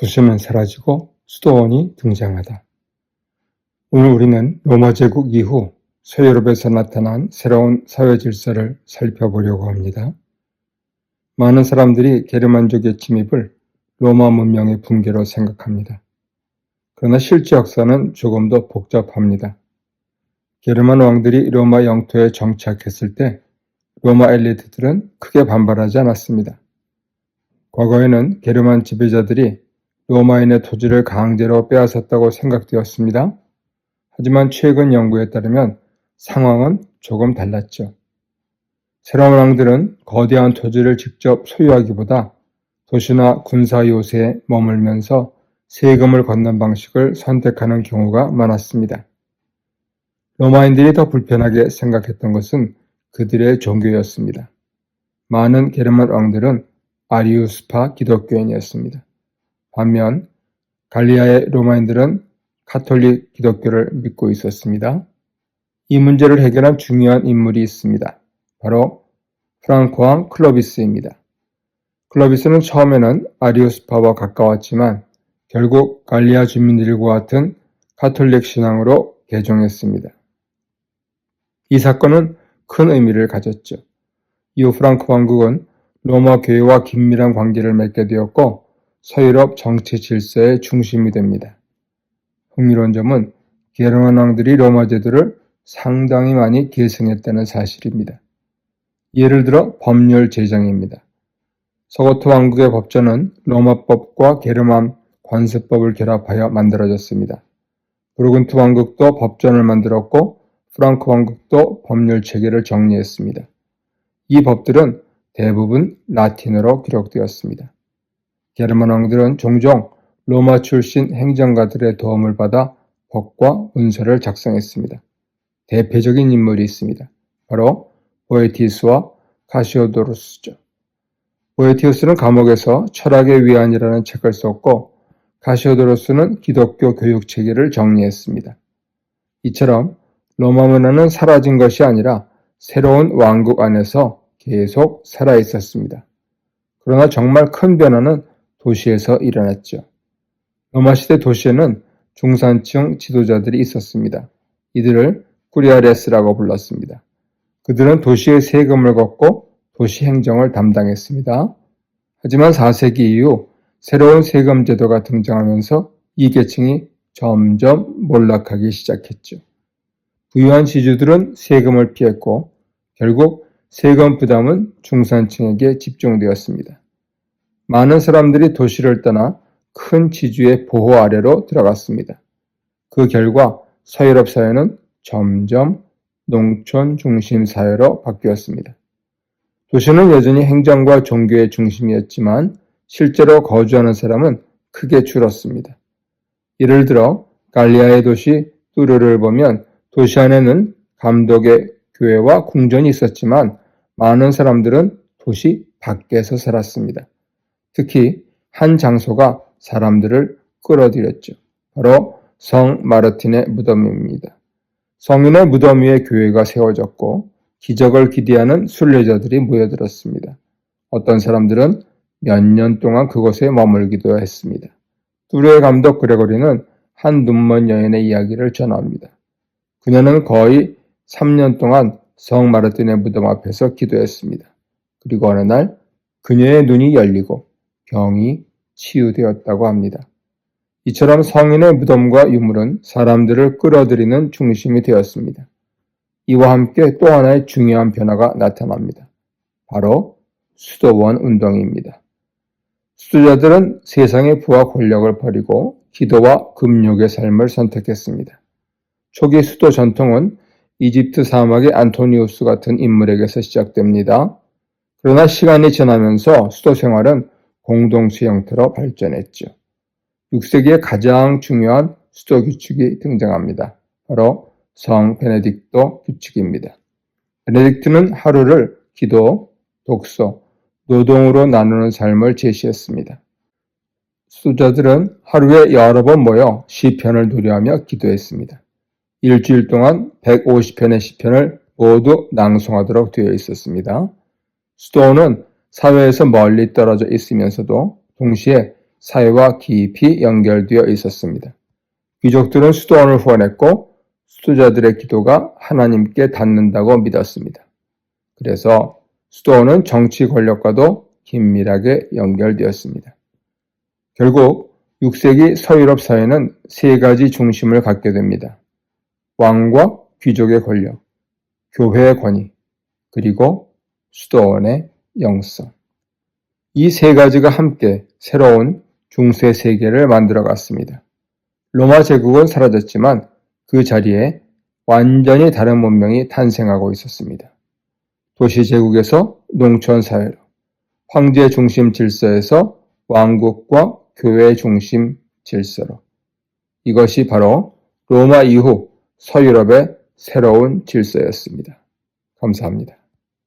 도시는 사라지고 수도원이 등장하다. 오늘 우리는 로마 제국 이후 서유럽에서 나타난 새로운 사회 질서를 살펴보려고 합니다. 많은 사람들이 게르만족의 침입을 로마 문명의 붕괴로 생각합니다. 그러나 실제 역사는 조금 더 복잡합니다. 게르만 왕들이 로마 영토에 정착했을 때 로마 엘리트들은 크게 반발하지 않았습니다. 과거에는 게르만 지배자들이 로마인의 토지를 강제로 빼앗았다고 생각되었습니다. 하지만 최근 연구에 따르면 상황은 조금 달랐죠. 새로운 왕들은 거대한 토지를 직접 소유하기보다 도시나 군사 요새에 머물면서 세금을 걷는 방식을 선택하는 경우가 많았습니다. 로마인들이 더 불편하게 생각했던 것은 그들의 종교였습니다. 많은 게르만 왕들은 아리우스파 기독교인이었습니다. 반면 갈리아의 로마인들은 카톨릭 기독교를 믿고 있었습니다. 이 문제를 해결한 중요한 인물이 있습니다. 바로 프랑크 왕 클로비스입니다. 클로비스는 처음에는 아리우스파와 가까웠지만 결국 갈리아 주민들과 같은 카톨릭 신앙으로 개종했습니다. 이 사건은 큰 의미를 가졌죠. 이후 프랑크 왕국은 로마 교회와 긴밀한 관계를 맺게 되었고 서유럽 정치 질서의 중심이 됩니다. 흥미로운 점은 게르만 왕들이 로마 제도를 상당히 많이 계승했다는 사실입니다. 예를 들어 법률 제정입니다. 서고트 왕국의 법전은 로마법과 게르만 관습법을 결합하여 만들어졌습니다. 부르근트 왕국도 법전을 만들었고 프랑크 왕국도 법률 체계를 정리했습니다. 이 법들은 대부분 라틴어로 기록되었습니다. 게르만 왕들은 종종 로마 출신 행정가들의 도움을 받아 법과 문서를 작성했습니다. 대표적인 인물이 있습니다. 바로 보에티우스와 카시오도로스죠. 보에티우스는 감옥에서 철학의 위안이라는 책을 썼고 카시오도로스는 기독교 교육 체계를 정리했습니다. 이처럼 로마 문화는 사라진 것이 아니라 새로운 왕국 안에서 계속 살아 있었습니다. 그러나 정말 큰 변화는 도시에서 일어났죠. 로마 시대 도시에는 중산층 지도자들이 있었습니다. 이들을 쿠리아레스라고 불렀습니다. 그들은 도시의 세금을 걷고 도시 행정을 담당했습니다. 하지만 4세기 이후 새로운 세금 제도가 등장하면서 이 계층이 점점 몰락하기 시작했죠. 부유한 지주들은 세금을 피했고 결국 세금 부담은 중산층에게 집중되었습니다. 많은 사람들이 도시를 떠나 큰 지주의 보호 아래로 들어갔습니다. 그 결과 서유럽 사회는 점점 농촌 중심 사회로 바뀌었습니다. 도시는 여전히 행정과 종교의 중심이었지만 실제로 거주하는 사람은 크게 줄었습니다. 예를 들어 갈리아의 도시 뚜르를 보면 도시 안에는 감독의 교회와 궁전이 있었지만 많은 사람들은 도시 밖에서 살았습니다. 특히 한 장소가 사람들을 끌어들였죠. 바로 성 마르틴의 무덤입니다. 성인의 무덤 위에 교회가 세워졌고 기적을 기대하는 순례자들이 모여들었습니다. 어떤 사람들은 몇 년 동안 그곳에 머물기도 했습니다. 뚜르의 감독 그레고리는 한 눈먼 여인의 이야기를 전합니다. 그녀는 거의 3년 동안 성 마르틴의 무덤 앞에서 기도했습니다. 그리고 어느 날 그녀의 눈이 열리고 병이 치유되었다고 합니다. 이처럼 성인의 무덤과 유물은 사람들을 끌어들이는 중심이 되었습니다. 이와 함께 또 하나의 중요한 변화가 나타납니다. 바로 수도원 운동입니다. 수도자들은 세상의 부와 권력을 버리고 기도와 금욕의 삶을 선택했습니다. 초기 수도 전통은 이집트 사막의 안토니우스 같은 인물에게서 시작됩니다. 그러나 시간이 지나면서 수도 생활은 공동체 형태로 발전했죠. 6세기에 가장 중요한 수도 규칙이 등장합니다. 바로 성 베네딕토 규칙입니다. 베네딕트는 하루를 기도, 독서, 노동으로 나누는 삶을 제시했습니다. 수도자들은 하루에 여러 번 모여 시편을 노래하며 기도했습니다. 일주일 동안 150편의 시편을 모두 낭송하도록 되어 있었습니다. 수도원은 사회에서 멀리 떨어져 있으면서도 동시에 사회와 깊이 연결되어 있었습니다. 귀족들은 수도원을 후원했고 수도자들의 기도가 하나님께 닿는다고 믿었습니다. 그래서 수도원은 정치 권력과도 긴밀하게 연결되었습니다. 결국 6세기 서유럽 사회는 세 가지 중심을 갖게 됩니다. 왕과 귀족의 권력, 교회의 권위, 그리고 수도원의 영성. 이 세 가지가 함께 새로운 중세 세계를 만들어갔습니다. 로마 제국은 사라졌지만 그 자리에 완전히 다른 문명이 탄생하고 있었습니다. 도시 제국에서 농촌 사회로, 황제 중심 질서에서 왕국과 교회 중심 질서로. 이것이 바로 로마 이후 서유럽의 새로운 질서였습니다. 감사합니다.